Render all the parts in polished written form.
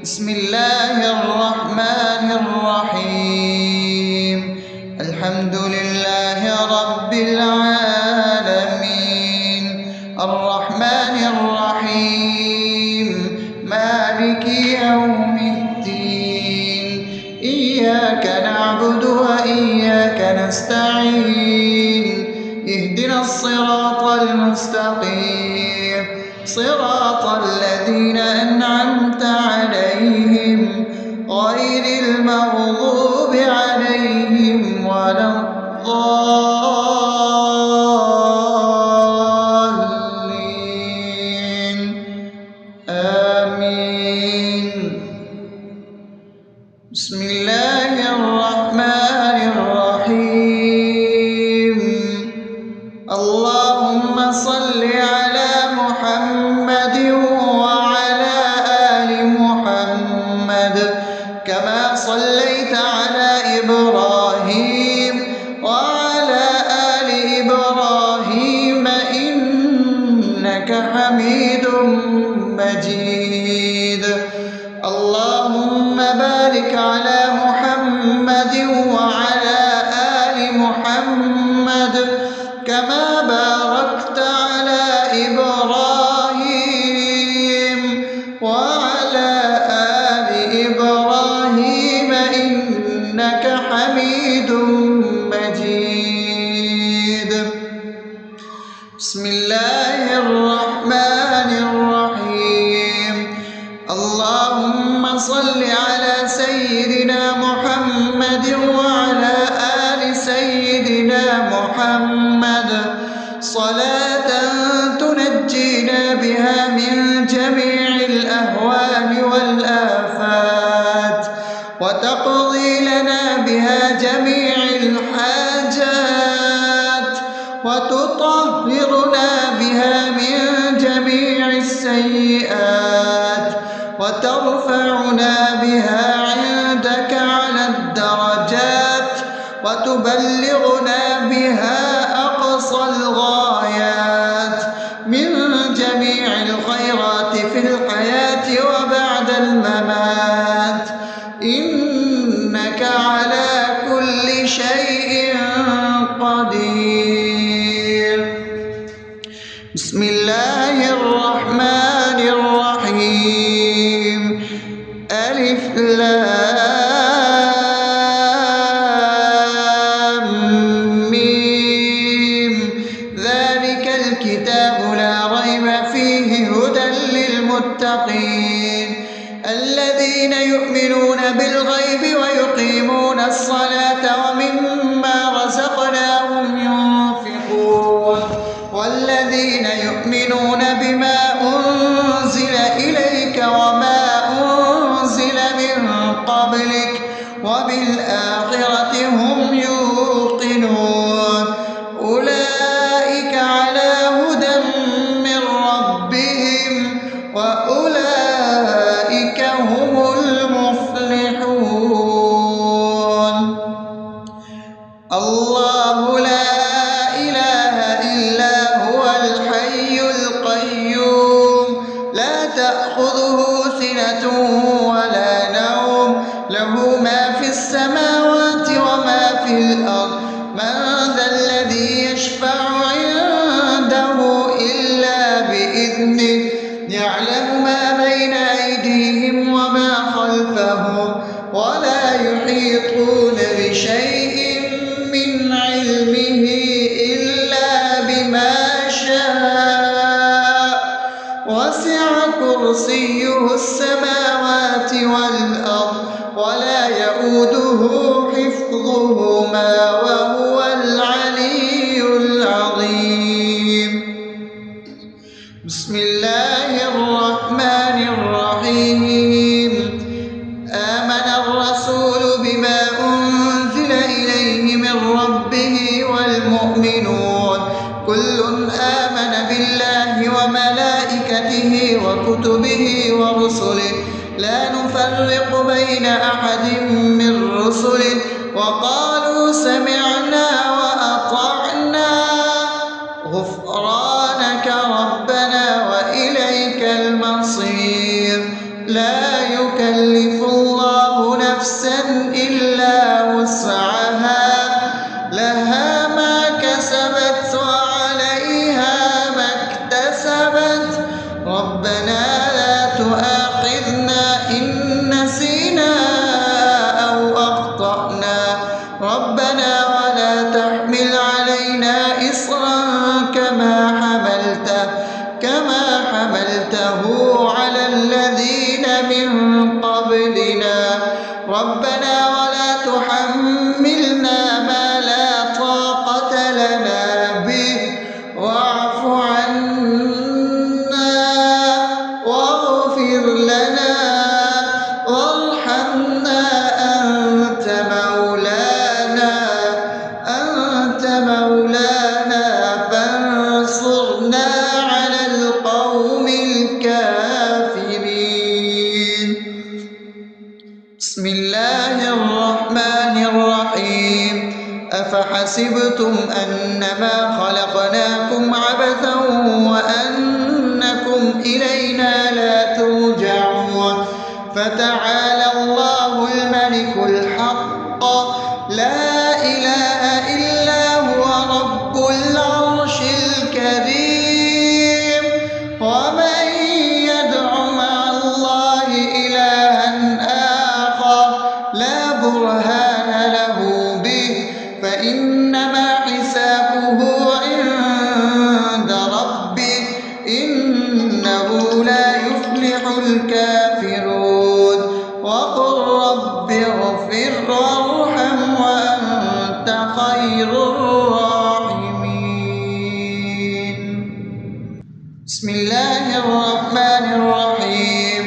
بسم الله الرحمن الرحيم. الحمد لله رب العالمين، الرحمن الرحيم، مالك يوم الدين. إياك نعبد وإياك نستعين، اهدنا الصراط المستقيم، صراط الذين أنعمت عليهم غير المغضوب عليهم ولا الضالين. آمين. بسم الله الرحمن الرحيم. اللهم صل على محمد وعلى آل محمد كما صليت على إبراهيم وعلى آل إبراهيم إنك حميد مجيد. اللهم بارك على محمد وعلى آل محمد كما باركت على إبراهيم وعلى آل إبراهيم إنك حميد مجيد. بسم الله الرحمن الرحيم. اللهم صل على سيدنا محمد وعلى آل سيدنا محمد صلاة تنجينا بها من جميع الأهوال والآفات، وتقضي لنا بها جميع الحاجات، وتطهرنا بها من جميع السيئات، وترفعنا بها عندك على الدرجات، وتبلغنا بها أقصى الغايات من جميع الخيرات في الحياة وبعد الممات، إنك على كل شيء قدير. بسم الله الرحمن الرحيم. ألف لام ميم. ذلك الكتاب لا ريب فيه هدى للمتقين الذين يؤمنون بالغيب ويقيمون الصلاة ومما رزقناهم ينفقون والذين يؤمنون بما أنزل إليك وما أنزل من قبلك وبالآخرة هم يوقنون أولئك على هدى من ربهم وأولئك هم المفلحون. الله لا إله إلا هو الحي القيوم لا تأخذه سنة ولا نوم له ما في السماوات وما في الأرض من ذا الذي يشفع عنده إلا بإذنه يعلم ما بين أيديهم وما خلفهم ولا يحيطون بشيء من علمه إلا بما شاء وسع كرسيه السماوات والأرض ولا يؤوده حفظهما وهو العلي العظيم. بسم الله الرحمن الرحيم. آمن الرسول بما أنزل إليه من ربه والمؤمنون كل آمن بالله وملائكته وكتبه ورسله لا نفرق بين أحد من رسله وقالوا سمعنا وأطعنا غفرانك ربنا وإليك المصير. لا يكلف يكلف الله نفسا إلا وسعها لها ما كسبت وعليها ما اكتسبت ربنا لا تؤاخذنا إن نسينا أو أخطأنا ربنا ولا تحمل علينا إصرا كما حملته على الذين من قبلنا ربنا ولا تحملنا ما لا طاقة لنا به واعف عنا واغفر لنا وارحمنا أنت مولانا فانصرنا على القوم الكافرين. بسم الله الرحمن الرحيم أفحسبتم أنما خلقناكم عبثا وأنكم إلينا لا ترجعون فتعالى الله الملك الحق لا إله إلا هو رب العرش الكريم ومن يدع مع الله إلها آخر لا برهان له به فإنما حسابه عند ربه إنه لا يفلح الكافرون وقل رب اغفر وارحم وأنت خير الراحمين. بسم الله الرحمن الرحيم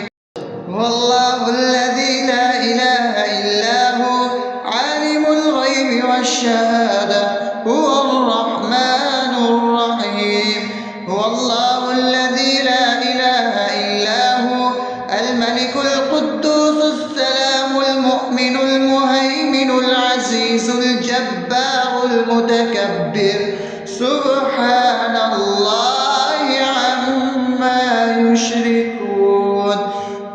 هو الله الذي لا إله إلا هو عالم الغيب والشهادة هو الرحمن الرحيم هو الله الذي لا إله إلا هو الملك القدوس السلام المؤمن المهيمن العزيز الجبار المتكبر سبحان الله عما يشركون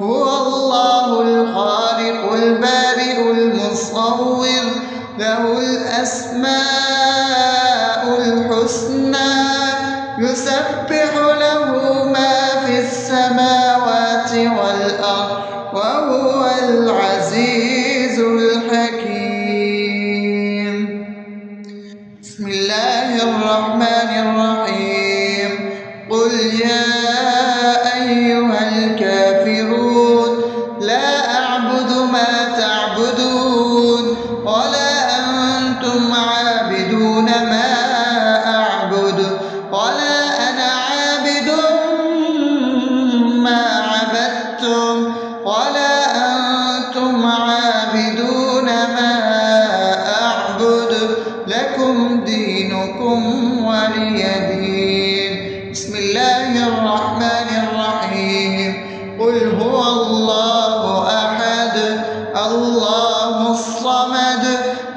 هو الله الخالق البارئ المصور له الأسماء الحسنى يسبح له ما في السماوات والأرض وهو العزيز الحكيم. بسم الله الرحمن الرحيم قل يا أيها الكافرون لا أعبد ما تعبدون ولا أنتم عابدون ما أعبد ولا أنا عابد ما عبدتم ولا أنتم عابدون ما أعبد لكم دينكم ولي دين. بسم الله الرحمن الرحيم قل هو الله أحد الله الصمد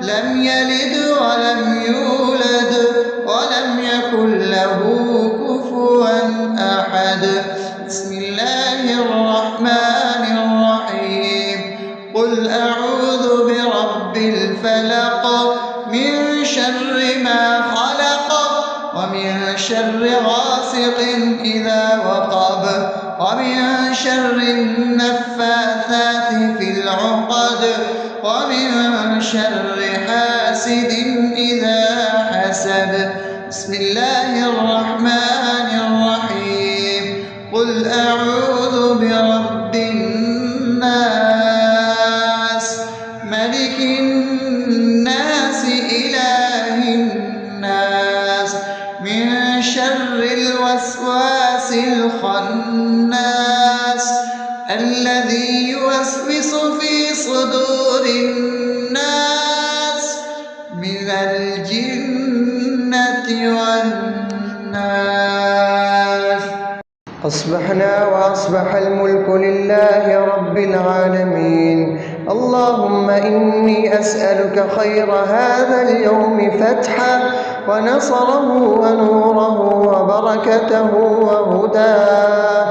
لم يلد ولم يولد ولم يكن له كفوا أحد. بسم الله الرحمن الرحيم قل أعوذ برب الفلق من شر ما خلق ومن شر غاسق إذا وقب ومن شر النفاثات في العقد ومن شر حاسد إذا حسد. بسم الله الرحمن الرحيم قل أعوذ برب الناس ملك الناس إله الناس من شر الوسواس الخناس الذي يوسوس في صدور الناس من الجنة والناس. أصبحنا وأصبح الملك لله رب العالمين اللهم إني أسألك خير هذا اليوم فتحه ونصره ونوره وبركته وهداه،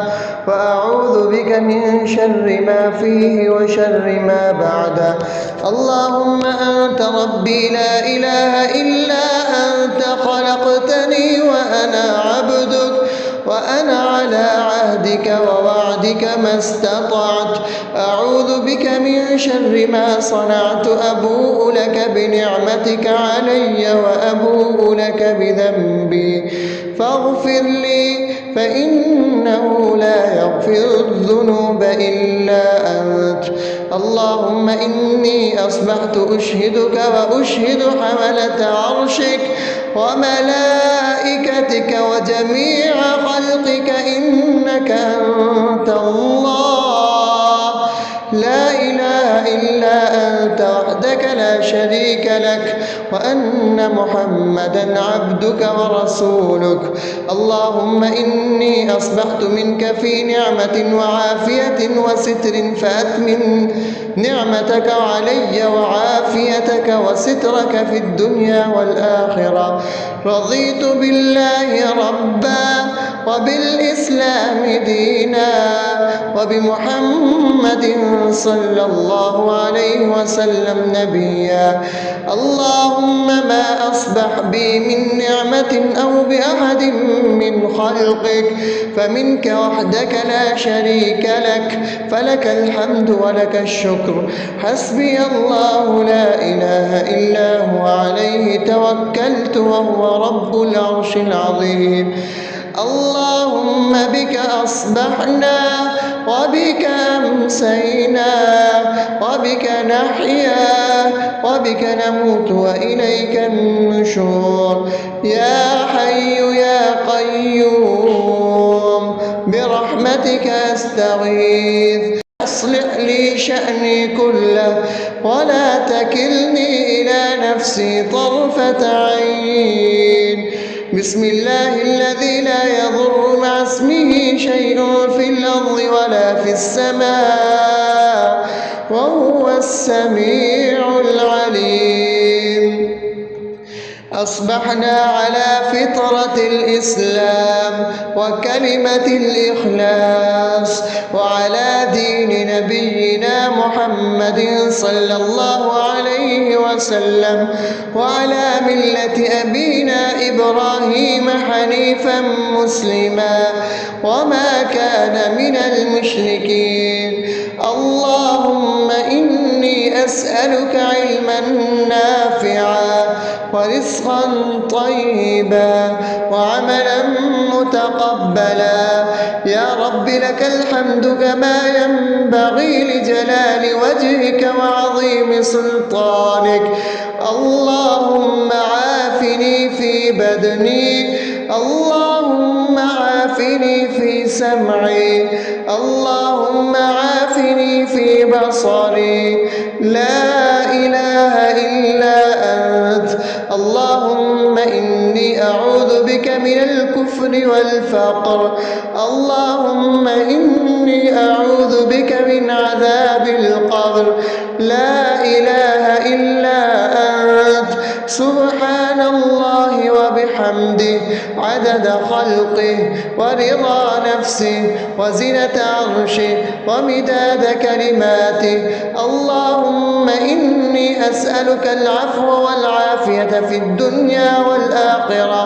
وأعوذ بك من شر ما فيه وشر ما بعده. اللهم أنت ربي لا إله إلا أنت، خلقتني وأنا عبدك، وأنا على عهدك ووعدك ما استطعت. أعوذ بك من شر ما صنعت، أبوء لك بنعمتك علي وأبوء لك بذنبي، فاغفر لي فإنه لا يغفر الذنوب إلا أنت. اللهم إني أصبحت أشهدك وأشهد حملة عرشك وملائكتك وجميع خلقك إنك أنت الله، لا إله إلا أنت وحدك لا شريك لك، وأن محمدا عبدك ورسولك. اللهم إني أصبحت منك في نعمة وعافية وستر، فأتمم نعمتك علي وعافيتك وسترك في الدنيا والآخرة. رضيت بالله ربا وبالإسلام دينا وبمحمد صلى الله عليه وسلم نبيا. اللهم ما أصبح بي من نعمة أو بأحد من خلقك فمنك وحدك لا شريك لك، فلك الحمد ولك الشكر. حسبي الله لا إله إلا هو، عليه توكلت وهو رب العرش العظيم. اللهم بك أصبحنا وبك أمسينا وبك نحيا وبك نموت وإليك النشور. يا حي يا قيوم برحمتك أستغيث، أصلح لي شأني كله ولا تكلني إلى نفسي طرفة عين. بسم الله الذي لا يضر مع اسمه شيء في الأرض ولا في السماء وهو السميع العليم. أصبحنا على فطرة الإسلام وكلمة الإخلاص وعلى دين نبينا محمد صلى الله عليه وسلم وعلى ملة أبينا إبراهيم حنيفا مسلما وما كان من المشركين. اللهم إني أسألك علما نافعا ورزقا طيبا وعملا متقبلا. يا رب لك الحمد كما ينبغي لجلال وجهك وعظيم سلطانك. اللهم عافني في بدني، اللهم عافني في سمعي، اللهم عافني في بصري. لا إله إلا أنت. اللهم إني أعوذ بك من الكفر والفقر. اللهم إني أعوذ بك من عذاب القبر. لا إله إلا أنت. سبحان الله وبحمده عدد خلقه ورضا نفسه وزنة عرشه ومداد كلماته. اللهم إني أسألك العفو والعافية في الدنيا والآخرة.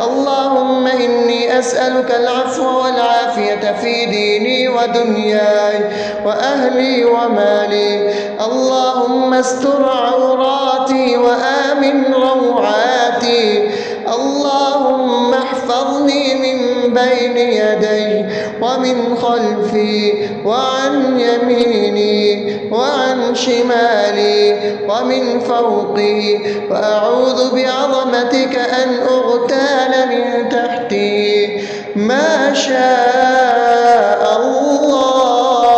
اللهم إني أسألك العفو والعافية في ديني ودنياي وأهلي ومالي. اللهم استر عوراتي وآمن روعاتي. اللهم احفظني من بين يدي ومن خلفي وعن يميني وعن شمالي ومن فوقي، وأعوذ بعظمتك أن أغتال من تحتي. ما شاء الله،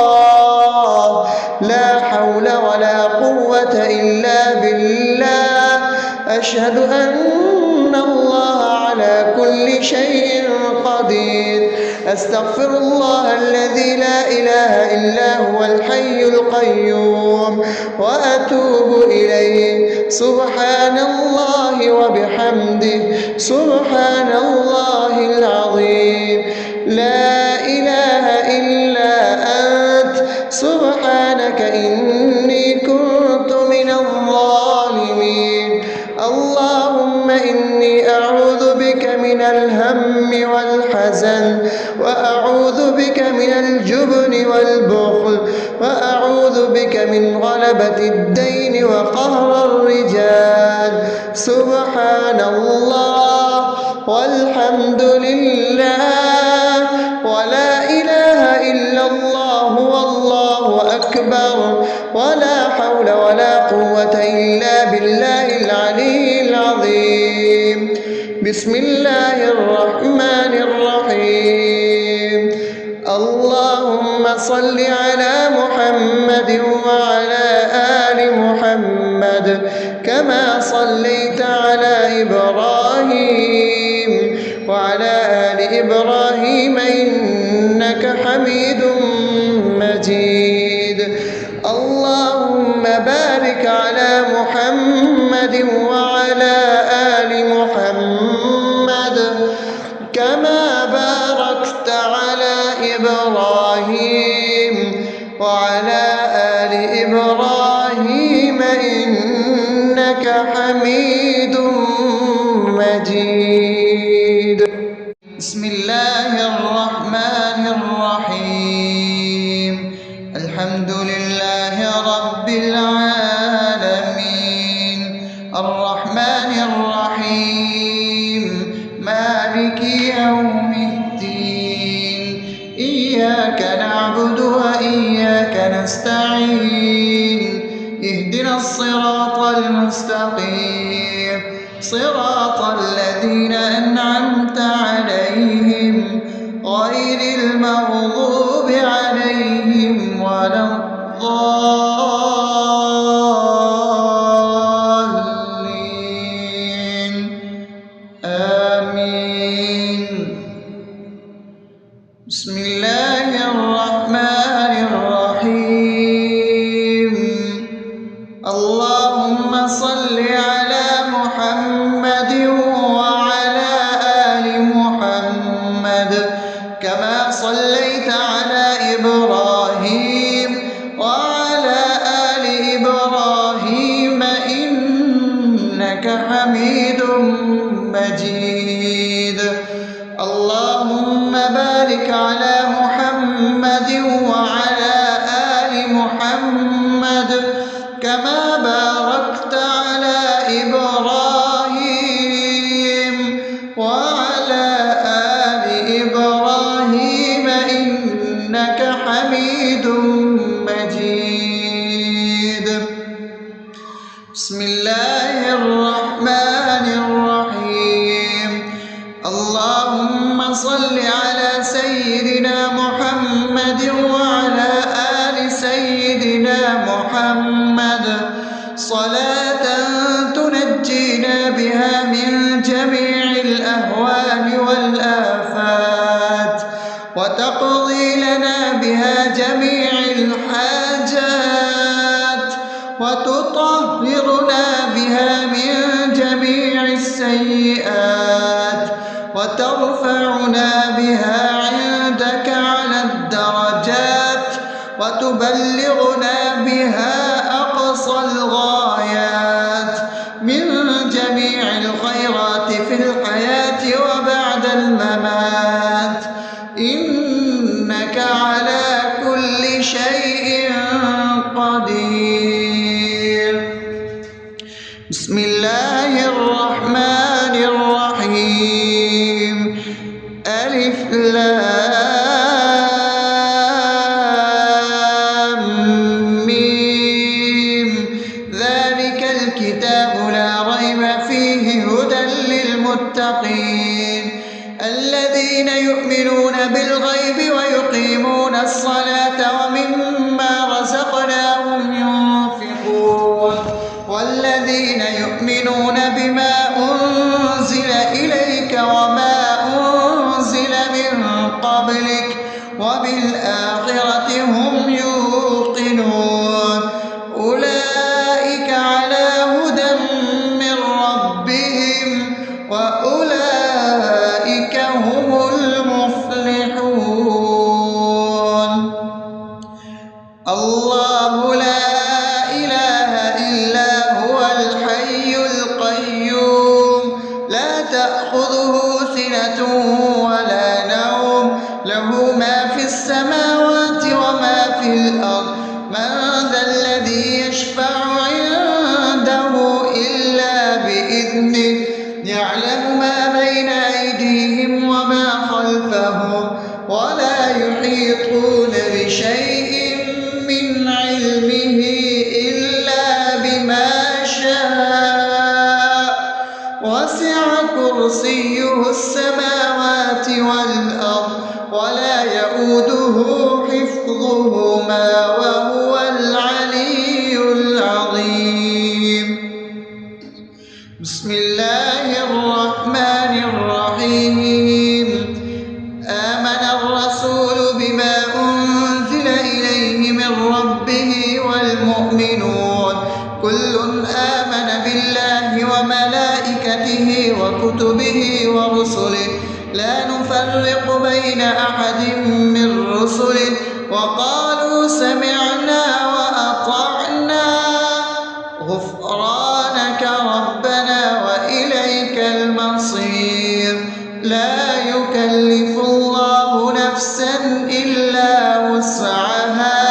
لا حول ولا قوة إلا بالله. أشهد أن الله على على كل شيء قدير. أستغفر الله الذي لا إله إلا هو الحي القيوم وأتوب إليه. سبحان الله وبحمده سبحان الله العظيم. لا إله إلا أنت سبحانك إني كنت من الظالمين. اللهم إني أعوذ بك من الهم والحزن، وأعوذ بك من الجبن والبخل، وأعوذ بك من غلبة الدين وقهر الرجال. سبحان الله والحمد لله ولا إله إلا الله والله أكبر ولا حول ولا قوة إلا بالله العلي العظيم. بسم الله الرحمن الرحيم. اللهم صل على محمد وعلى آل محمد كما صليت على إبراهيم وعلى آل إبراهيم إنك حميد مجيد. اللهم بارك على محمد وعلى آل محمد كما باركت على إبراهيم وعلى آل إبراهيم إنك حميد مجيد. بسم الله الرحمن الرحيم. الحمد لله رب العالمين الرحمن الرحيم مالك يوم الدين. إياك نعبد وإياك نستعين. اهدنا الصراط المستقيم صراط الذين أنعمت عليهم غير المغضوب عليهم ولا الضالين. آمين. بسم الله الرحمن الرحيم. اللهم صل على محمد وعلى آل محمد كما صليت على إبراهيم وعلى آل إبراهيم إنك حميد مجيد. اللهم بارك على محمد وعلى آل محمد كما باركت على إبراهيم وعلى آل إبراهيم إنك حميد مجيد. بسم الله الرحمن الرحيم. اللهم صل على سيدنا محمد وعلى آل سيدنا محمد صلاة تنجينا بها من جميع الأهوال والآفات وتقضي لنا بها جميع الحاجات وتطهرنا بها من جميع السيئات وترفعنا بها عندك على الدرجات وتبلغنا بها أقصى الغايات من جميع الخيرات في الحياة وبعد الممات إنك على كل شيء قدير. بسم الله الرحمن الرحيم. ألف لام ميم. ذلك الكتاب لا ريب فيه هدى للمتقين الذين يؤمنون بالغيب ويقيمون الصلاة ومما رزقناهم ينفقون والذين يؤمنون يشفع عنده إلا بإذنه يعلم ما بين أيديهم وما خلفهم ولا يحيطون بشيء من علمه إلا بما شاء وسع كرسيه السماوات والأرض ولا يئوده حفظهما وهو العلي العظيم. بسم الله الرحمن الرحيم. آمن الرسول بما أنزل إليه من ربه والمؤمنون كل آمن بالله وملائكته وكتبه ورسله لا نفرق بين أحد من رسله وقالوا سمعنا وأطعنا غفرانك ربنا وإليك المصير. لا يكلف الله نفسا إلا وسعها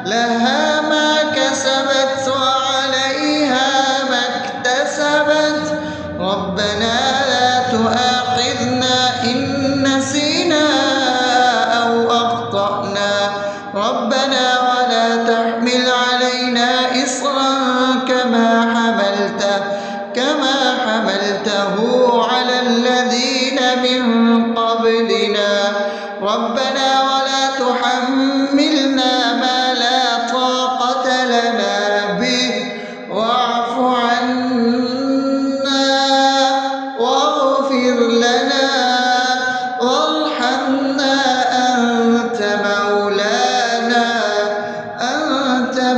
لها ما كسبت وعليها ما اكتسبت ربنا لا تؤاخذنا إن نسينا أو أخطأنا ربنا ولا تحمل علينا إصرا كما حملته على الذين من قبلنا ربنا ولا تحملنا ما لا طاقة لنا به واعف عنا واغفر لنا وارحمنا أنت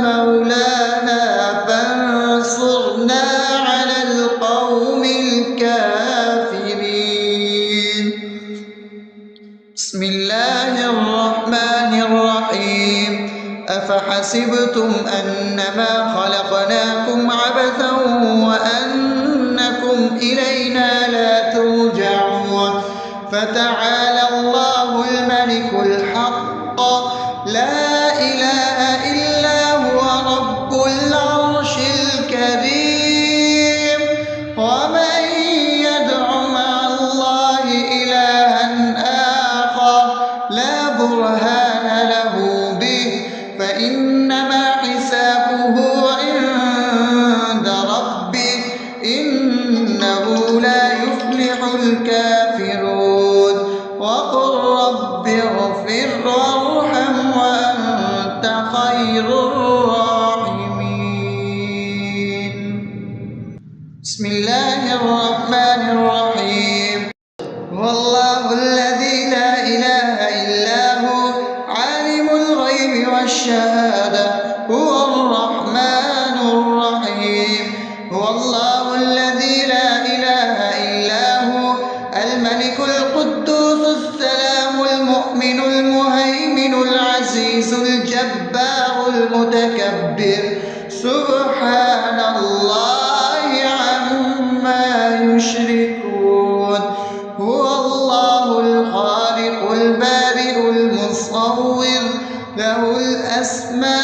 مولانا فانصرنا على القوم الكافرين. بسم الله الرحمن الرحيم. أفحسبتم أنما خلقناكم عبثا وأنكم إلينا لا ترجعون فتعالى الله الملك الحق لا إله إلا هو رب العرش الكريم. ومن يدع مع الله إلها آخر لا برهان له به فإنما حسابه عند ربه إنه لا يفلح الكافرون. وقل رب اغفر وارحم وأنت خير الراحمين. بسم الله الرحمن الرحيم. هو الله الذي لا إله إلا هو عالم الغيب والشهادة هو الرحمن الرحيم. هو الله الذي لا إله إلا هو الملك القدوس السلام المؤمن المهيمن العزيز الجبار المتكبر سبحان الله عما يشركون. هو الله الخالق البارئ المصور له الأسماء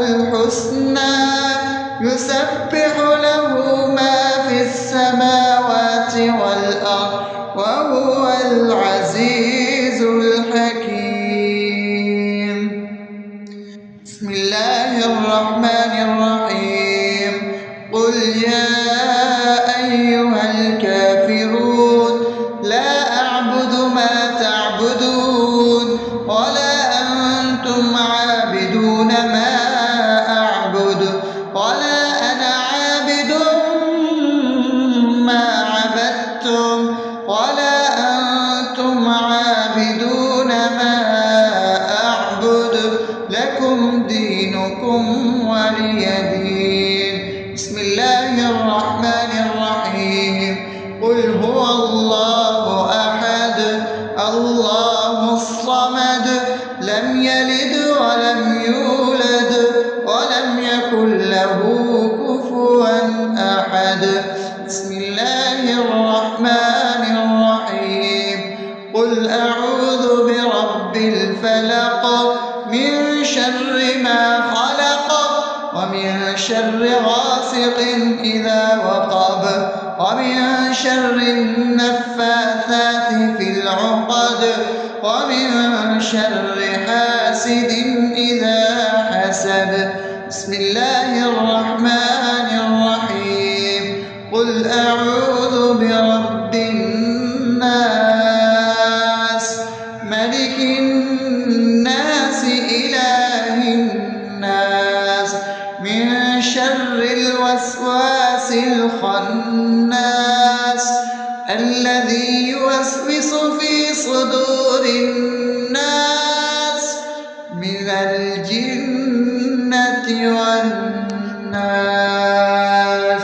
الحسنى يسبح له ما في السماوات والأرض وهو العزيز الحكيم. بسم الله الرحمن الرحيم. قل يا أيها الكافرون لا أعبد ما تعبدون ولا أنتم عابدون ما أعبد ولا أنا عابد ما عبدتم ولا أنتم عابدون ما أعبد لكم دينكم ولي دين. بسم الله الرحمن الرحيم. قل هو الله أحد الله الصمد لم يلد ولم يولد ولم يكن له كفوا أحد. بسم الله الرحمن الرحيم. قل أعوذ برب الفلق من شر ما خلق ومن شر غاسق إذا وقب ومن شر النفاثات في العقد ومن شر حاسد إذا حسد. بسم الله الرحمن الرحيم. قل أعوذ برب الناس ملك الناس إله الناس من شر الوسواس الخناس الذي يوسوس في صدور الناس من الجنة والناس.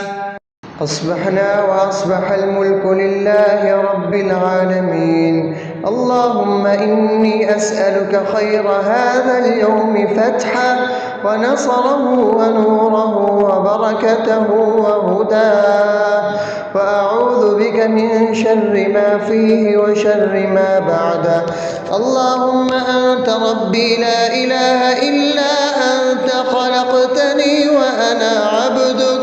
أصبحنا وأصبح الملك لله رب العالمين. اللهم إني أسألك خير هذا اليوم فتحه ونصره ونوره وبركته وهداه، وأعوذ بك من شر ما فيه وشر ما بعده. اللهم أنت ربي لا إله إلا أنت، خلقتني وأنا عبدك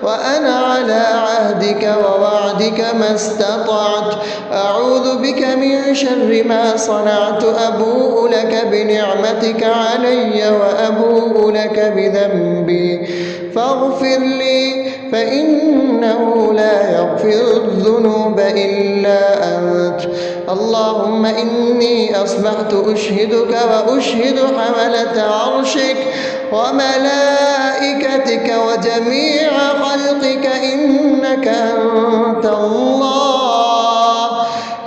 وأنا على عهدك ووعدك ما استطعت. أعوذ بك من شر ما صنعت، أبوء لك بنعمتك علي وأبوء لك بذنبي فاغفر لي، فإنه لا يغفر الذنوب إلا أنت. اللهم إني أصبحت أشهدك وأشهد حملة عرشك وملائكتك وجميع خلقك إنك أنت الله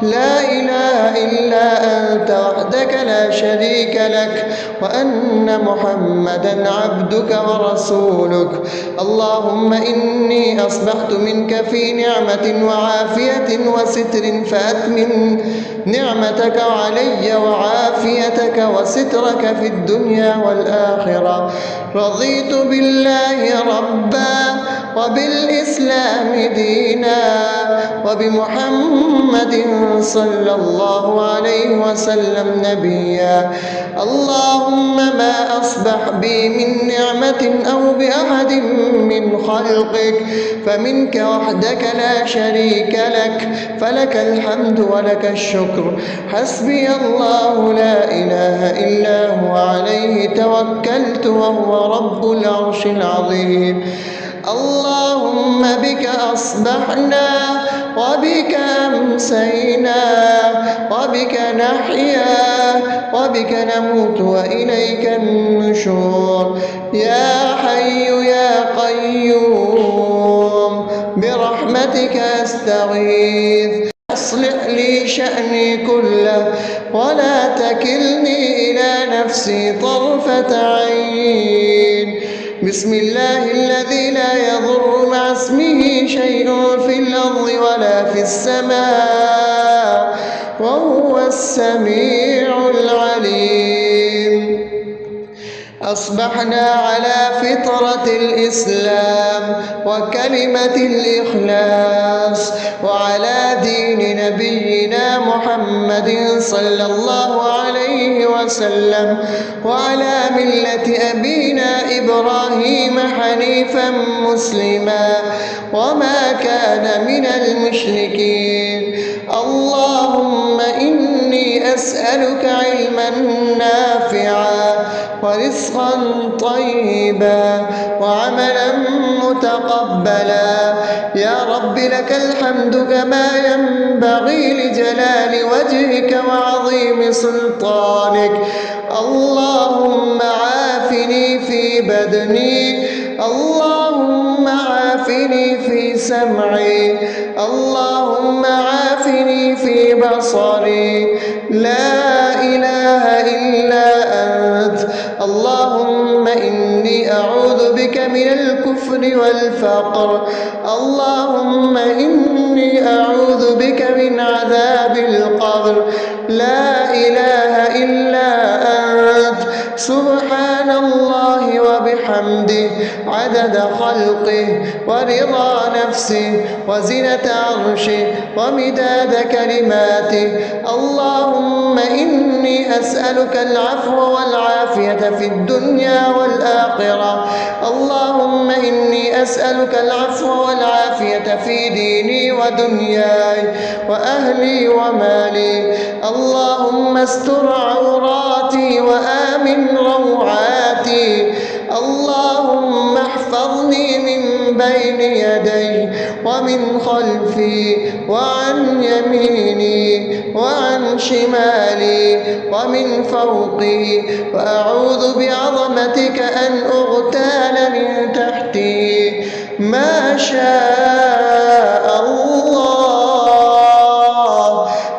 لا إله إلا أنت وحدك لا شريك لك، وأن محمدا عبدك ورسولك. اللهم إني أصبحت منك في نعمة وعافية وستر، فأتمم نعمتك علي وعافيتك وسترك في الدنيا والآخرة. رضيت بالله ربا وبالإسلام دينا وبمحمد صلى الله عليه وسلم نبيا. اللهم ما أصبح بي من نعمة أو بأحد من خلقك فمنك وحدك لا شريك لك، فلك الحمد ولك الشكر. حسبي الله لا إله إلا هو عليه توكلت وهو رب العرش العظيم. اللهم بك أصبحنا وبك أمسينا وبك نحيا وبك نموت وإليك النشور. يا حي يا قيوم برحمتك أستغيث، أصلح لي شأني كله ولا تكلني إلى نفسي طرفة عين. بسم الله الذي لا يضر مع اسمه شيء في الأرض ولا في السماء وهو السميع العليم. أصبحنا على فطرة الإسلام وكلمة الإخلاص وعلى دين نبينا محمد صلى الله عليه وسلم وعلى ملة أبينا إبراهيم حنيفا مسلما وما كان من المشركين. اللهم إني أسألك علما نافعا ورزقا طيبا وعملا متقبلا. يا رب لك الحمد كما ينبغي لجلال وجهك وعظيم سلطانك. اللهم عافني في بدني، اللهم عافني في سمعي، اللهم عافني في بصري. لا إله إلا أنت. اللهم إني أعوذ بك من الكفر والفقر. اللهم إني أعوذ بك من عذاب القبر. لا إله إلا أنت. سبحان الله وبحمده عدد خلقه ورضا نفسه وزنة عرشه ومداد كلماته. اللهم إني أسألك العفو والعافية في الدنيا والآخرة. اللهم أسألك العفو والعافية في ديني ودنياي وأهلي ومالي. اللهم استر عوراتي وآمن روعاتي. اللهم احفظني من بين يدي ومن خلفي وعن يميني وعن شمالي ومن فوقي، وأعوذ بعظمتك أن أغتال من تحتي. ما شاء الله،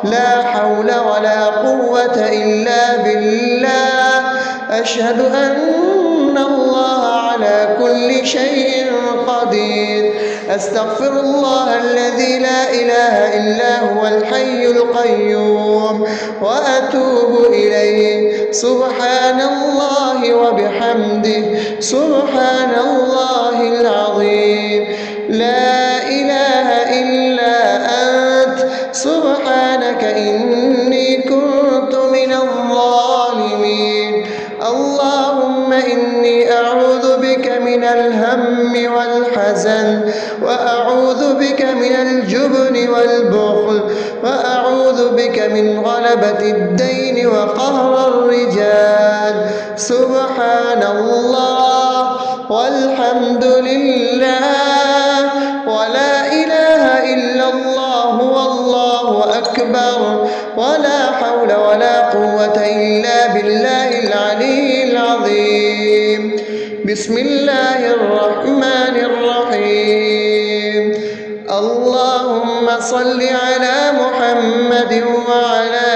لا حول ولا قوة إلا بالله. أشهد أن الله على كل شيء قدير. أستغفر الله الذي لا إله إلا هو الحي القيوم وأتوب إليه. سبحان الله وبحمده، سبحان الله العظيم. لا إله إلا أنت، سبحانك إني كنت من الظالمين. اللهم إني أعوذ بك من الهم والحزن، وأعوذ بك من الجبن والبخل، وأعوذ بك من غلبة الدين وقهر الرجال. سبحان الله والحمد لله ولا إله إلا الله والله أكبر، ولا حول ولا قوة إلا بالله العلي العظيم. بسم الله الرحمن الرحيم. اللهم صل على محمد وعلى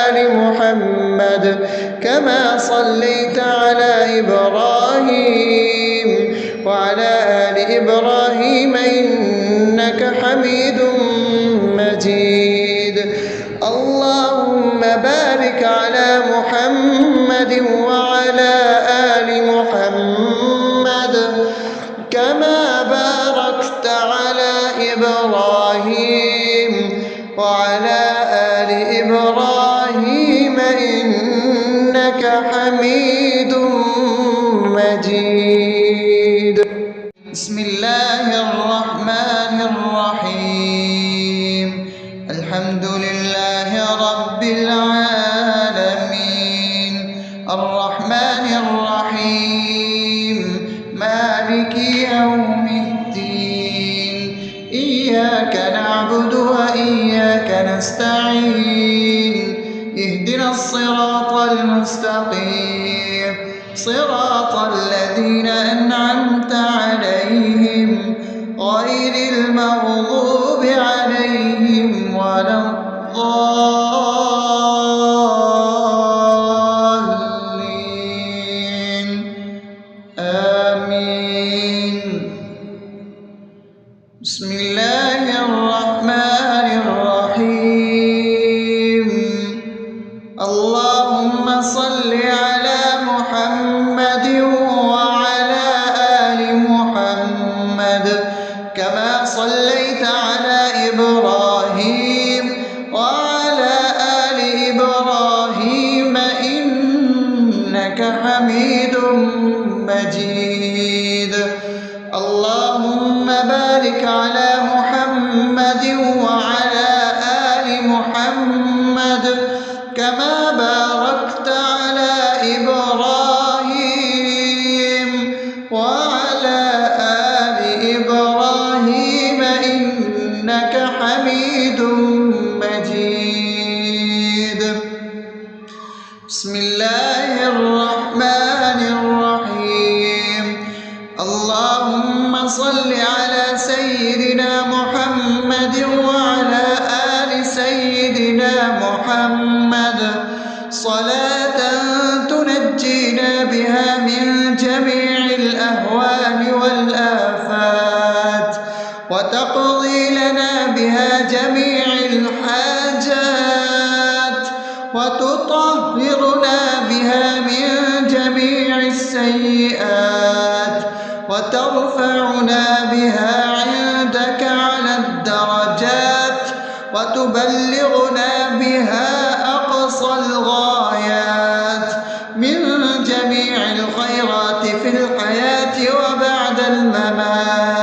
آل محمد كما صليت على إبراهيم وعلى آل إبراهيم إنك حميد مجيد. اللهم بارك على محمد وعلى آل محمد كما باركت على إبراهيم وعلى آل إبراهيم إنك حميد مجيد. بسم الله الرحمن الرحيم. الحمد لله رب العالمين، الرحمن الرحيم، مالك يوم الدين. إياك نعبد وإياك نستعين. اهدنا الصراط المستقيم، صراط الذين أنعمت عليهم غير المغضوب عليهم ولا الضالين. آمين. بسم الله الرحمن الرحيم. اللهم صل على محمد وعلى آل محمد كما صليت على إبراهيم وعلى آل إبراهيم إنك حميد مجيد. اللهم بارك على محمد وعلى آل محمد كما باركت على إبراهيم وعلى آل إبراهيم إنك حميد مجيد. بسم الله الرحمن الرحيم. اللهم صل على سيدنا محمد وعلى آل سيدنا محمد صلاة تنجينا بها من جميع الأهوال والآفات، وتقضي لنا بها جميع الحاجات، وتطهرنا بها من جميع السيئات، وترفعنا بها عندك على الدرجات، وتبلغنا بها أقصى الغايات من جميع الخيرات في الحياة وبعد الممات.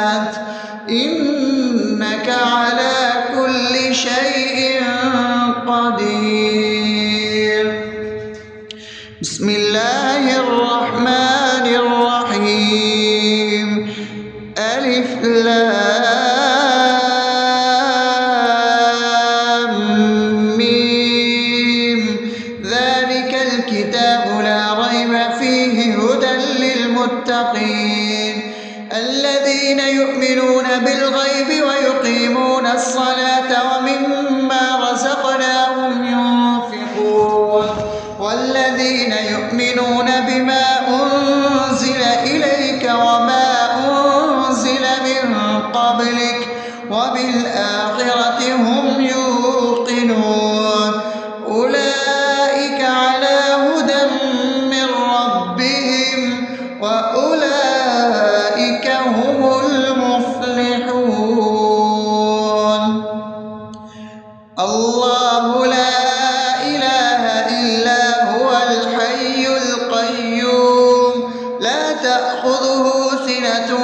لام ميم ذلك الكتاب لا ريب فيه هدى للمتقين الذين يؤمنون بالغيب ويقيمون الصلاة ومما رزقناهم ينفقون والذين يؤمنون بما أنزل إليك وما أنزل من قبلك وبالآخرة هم يوقنون أولئك على هدى من ربهم وأولئك هم المفلحون الله لا إله إلا هو الحي القيوم لا تأخذه سنة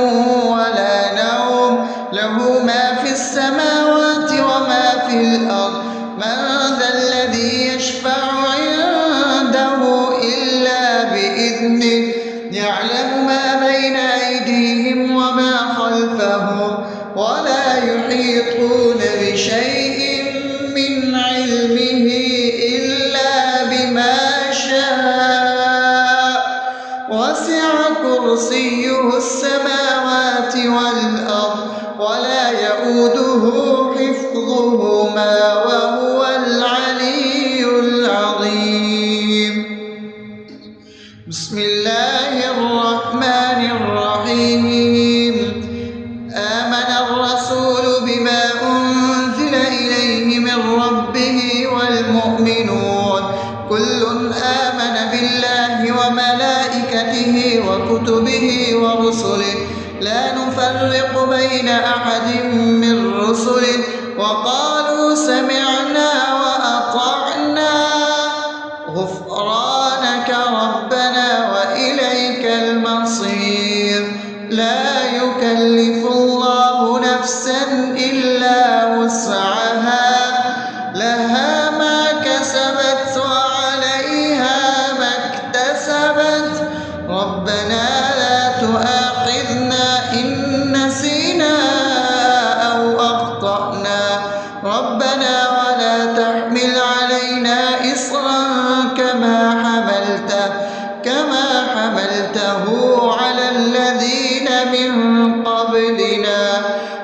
ولا نوم له ما في السماوات وما في الأرض من ذا الذي يشفع عنده إلا بإذنه يعلم ما بين أيديهم وما خلفهم ولا يحيطون بشيء من علمه إلا بما شاء وسع كرسيه السماوات والأرض ولا يؤوده حفظهما وهو العلي العظيم بسم الله الرحمن الرحيم آمن الرسول بما أنزل إليه من ربه والمؤمنون كل آمن بالله وملائكته وكتبه ورسله لا نفرق بين أحد من رسله وقالوا سمعنا وأطعنا غفرانك ربنا وإليك المصير لا يكلف الله نفسا إلا وسعها لها ما كسبت وعليها ما اكتسبت ربنا لا تؤاخذنا إن نسينا أو أخطأنا ربنا ولا تحمل علينا إصرا كما حملته على الذين من قبلنا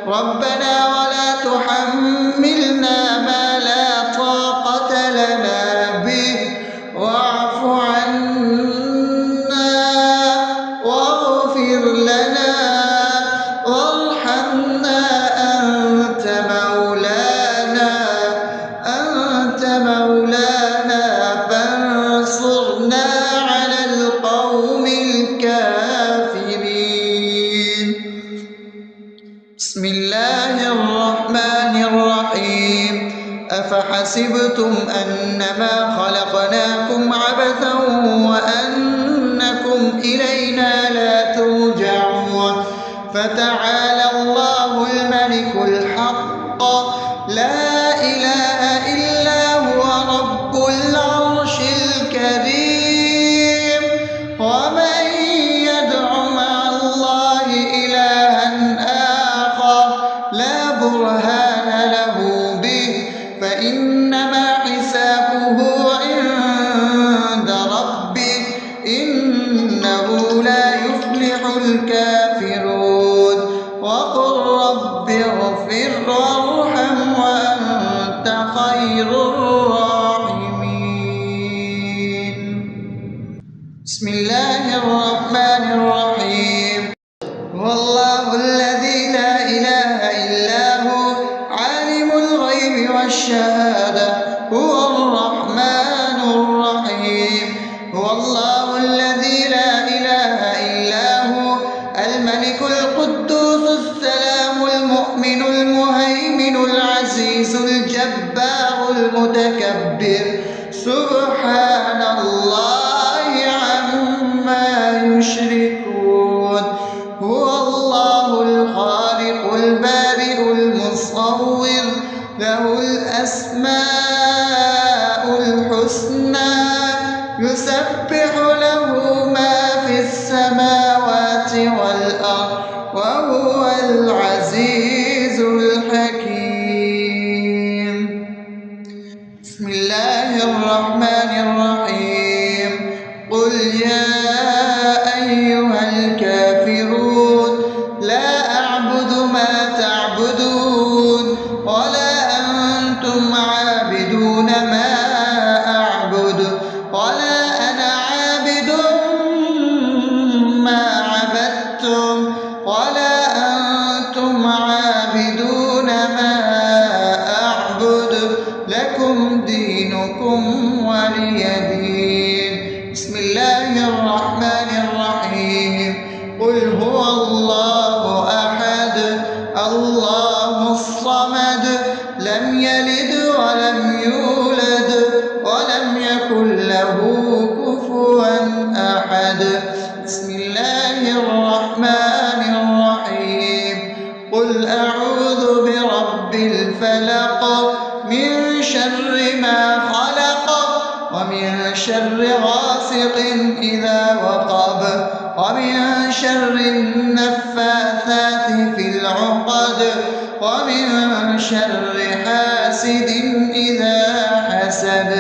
ربنا ولا تحملنا ما لا طاقة لنا به واعف عنا واغفر لنا وارحمنا أنت مولانا فانصرنا على القوم الكافرين بسم الله الرحمن الرحيم أفحسبتم أنما خلقناكم عبثا وأنكم إلينا لا ترجعون فتعالى الله الملك الحق لا إله إلا هو رب العرش الكريم ومن يدع مع الله إلها آخر لا برهان له به فإنما حسابه عند ربه إنه لا يفلح الكافرون وقل رب اغفر وارحم وأنت خير الراحمين بسم الله الرحمن الرحيم هو الله الذي لا إله إلا هو عالم الغيب والشهادة هو الرحمن الرحيم هو الله الذي لا إله إلا هو الملك القدوس السلام المؤمن المهيمن العزيز الجبار المتكبر سبحان الله عما يشركون هو الله الخالق البارئ المصور له الأسماء الحسنى يسبح له ما في السماوات والأرض وهو العزيز الحكيم. بسم الله الرحمن الرحيم. قل يا أيها الكافرون لا أعبد ما تعبدون ولا أنتم عابدون ما أعبد ولا أنا عابد ما عبدتم ولا أنتم عابدون ما أعبد لكم دينكم ولي دين. بسم الله الرحمن الرحيم. قل هو الله أحد الله الصمد لم يلد ولم يولد ولم يكن له كفوا أحد. بسم الله الرحمن الرحيم. قل أعوذ برب الفلق من شر ما خلق ومن شر غاسق إذا وقب ومن شر النفاثات في العقد ومن شر حاسد إذا حسد.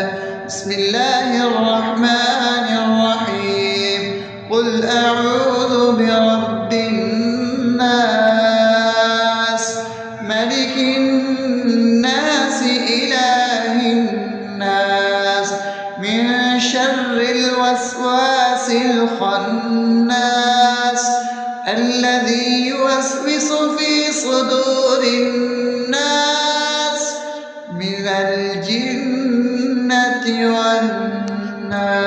بسم الله الرحمن الرحيم. قل أعوذ برب الناس ملك الناس إله الناس من شر الوسواس الخناس الذي يوسوس في صدور الناس من الجنة والناس.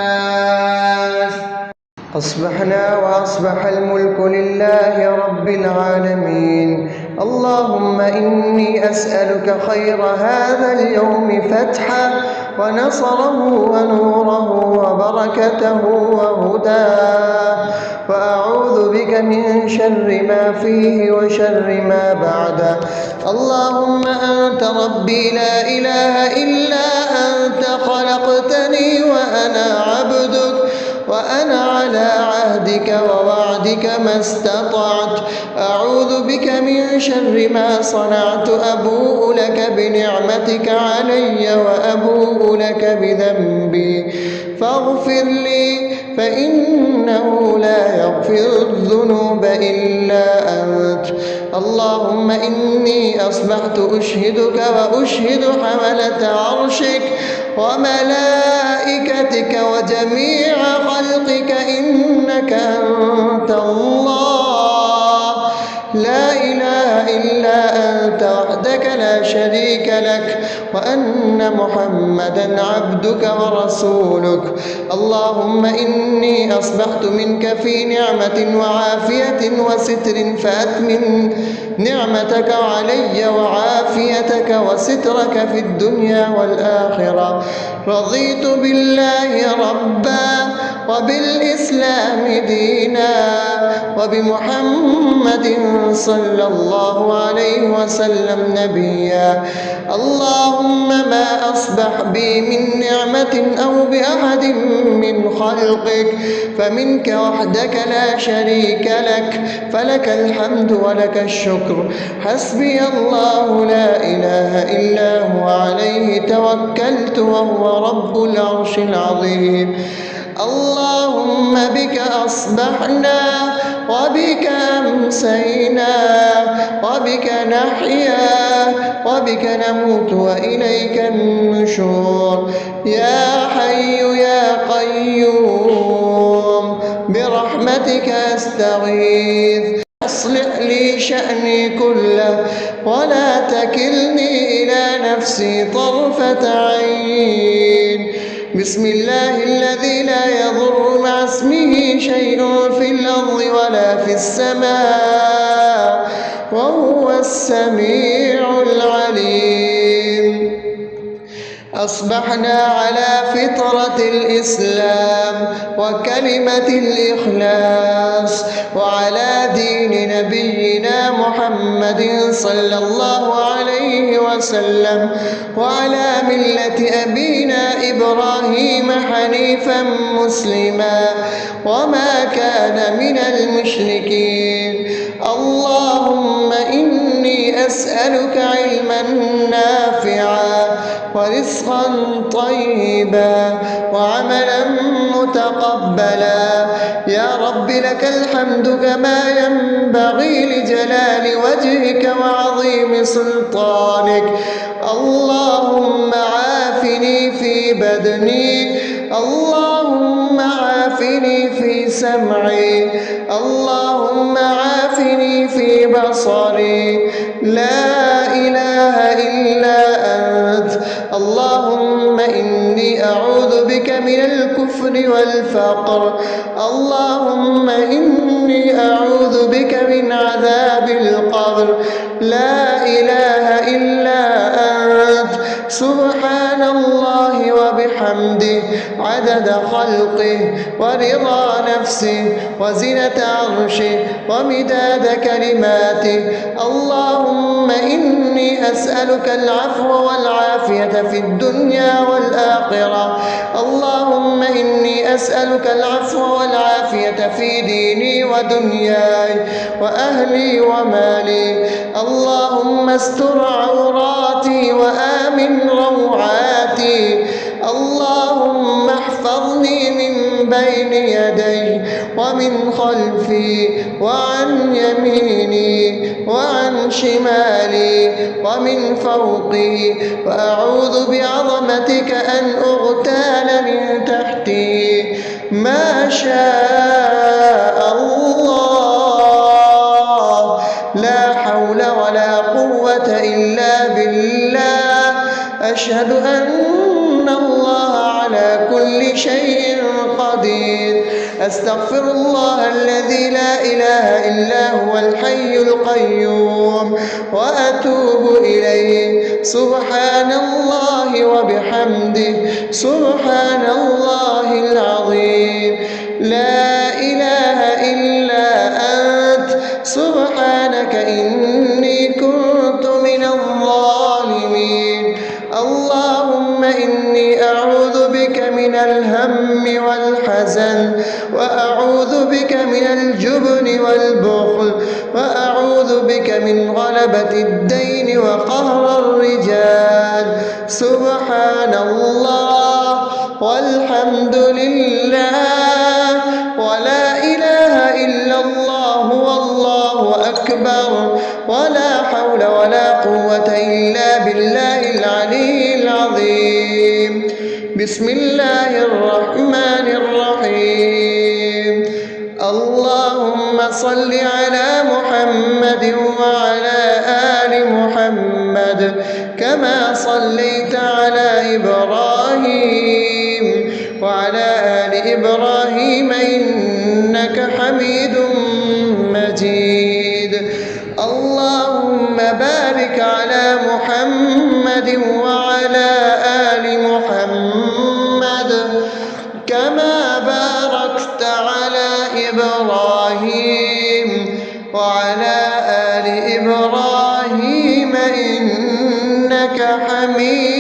أصبحنا وأصبح الملك لله رب العالمين. اللهم إني أسألك خير هذا اليوم فتحه ونصره ونوره وبركته وهداه، وأعوذ بك من شر ما فيه وشر ما بعده. اللهم أنت ربي لا إله إلا أنت خلقتني وأنا عبدك وأنا على عهدك ووعدك ما استطعت. أعوذ بك من شر ما صنعت. أبوء لك بنعمتك علي وأبوء لك بذنبي فاغفر لي فإنه لا يغفر الذنوب إلا أنت. اللهم إني أصبحت أشهدك وأشهد حملة عرشك وملائكتك وجميع خلقك إنك أنت الله لا إله إلا أنت وحدك لا شريك لك وأن محمدا عبدك ورسولك. اللهم إني أصبحت منك في نعمة وعافية وستر فأتمم نعمتك علي وعافيتك وسترك في الدنيا والآخرة. رضيت بالله ربا وبالإسلام دينا وبمحمد صلى الله عليه وسلم نبيا. اللهم ما أصبح بي من نعمة أو بأحد من خلقك فمنك وحدك لا شريك لك فلك الحمد ولك الشكر. حسبي الله لا إله إلا هو عليه توكلت وهو رب العرش العظيم. اللهم بك أصبحنا وبك أمسينا وبك نحيا وبك نموت وإليك النشور. يا حي يا قيوم برحمتك أستغيث. أصلح لي شأني كله ولا تكلني إلى نفسي طرفة عين. بسم الله الذي لا يضر مع اسمه شيء في الأرض ولا في السماء وهو السميع العليم. أصبحنا على فطرة الإسلام وكلمة الإخلاص وعلى دين نبينا محمد صلى الله عليه وسلم وعلى ملة أبينا إبراهيم حنيفا مسلما وما كان من المشركين. الله أسألك علما نافعا ورزقا طيبا وعملا متقبلا. يا رب لك الحمد كما ينبغي لجلال وجهك وعظيم سلطانك. اللهم عافني في بدني، اللهم عافني في سمعي، اللهم عافني في بصري. لا إله إلا أنت. اللهم إني أعوذ بك من الكفر والفقر، اللهم إني أعوذ بك من عذاب القبر. لا إله إلا أنت. سبحان الله وبحمده عدد خلقه ورضا نفسه وزنة عرشه ومداد كلماته. اللهم إني أسألك العفو والعافية في الدنيا والآخرة. اللهم إني أسألك العفو والعافية في ديني ودنياي وأهلي ومالي. اللهم استر عوراتي وآمن روعاتي. اللهم احفظني من بين يدي ومن خلفي وعن يميني وعن شمالي ومن فوقي، وأعوذ بعظمتك أن أغتال من تحتي. ما شاء الله، لا حول ولا قوة إلا بالله. أشهد أن الله على كل شيء قدير. أستغفر الله الذي لا إله إلا هو الحي القيوم وأتوب إليه. سبحان الله وبحمده سبحان الله العظيم. لا إله إلا أنت. سبحانك إني كنت من الظالمين. اللهم إني أعوذ بك من الهم والحزن، وأعوذ بك من الجبن والبخل، وأعوذ بك من غلبة الدين وقهر الرجال. سبحان الله والحمد لله ولا إله إلا الله والله أكبر، ولا حول ولا قوة إلا بالله العلي العظيم. بسم الله الرحمن الرحيم. اللهم صل على محمد وعلى آل محمد كما صليت على إبراهيم وعلى آل إبراهيم إنك حميد مجيد. اللهم بارك على محمد وعلى آل محمد كما باركت على إبراهيم وعلى آل إبراهيم إنك حميد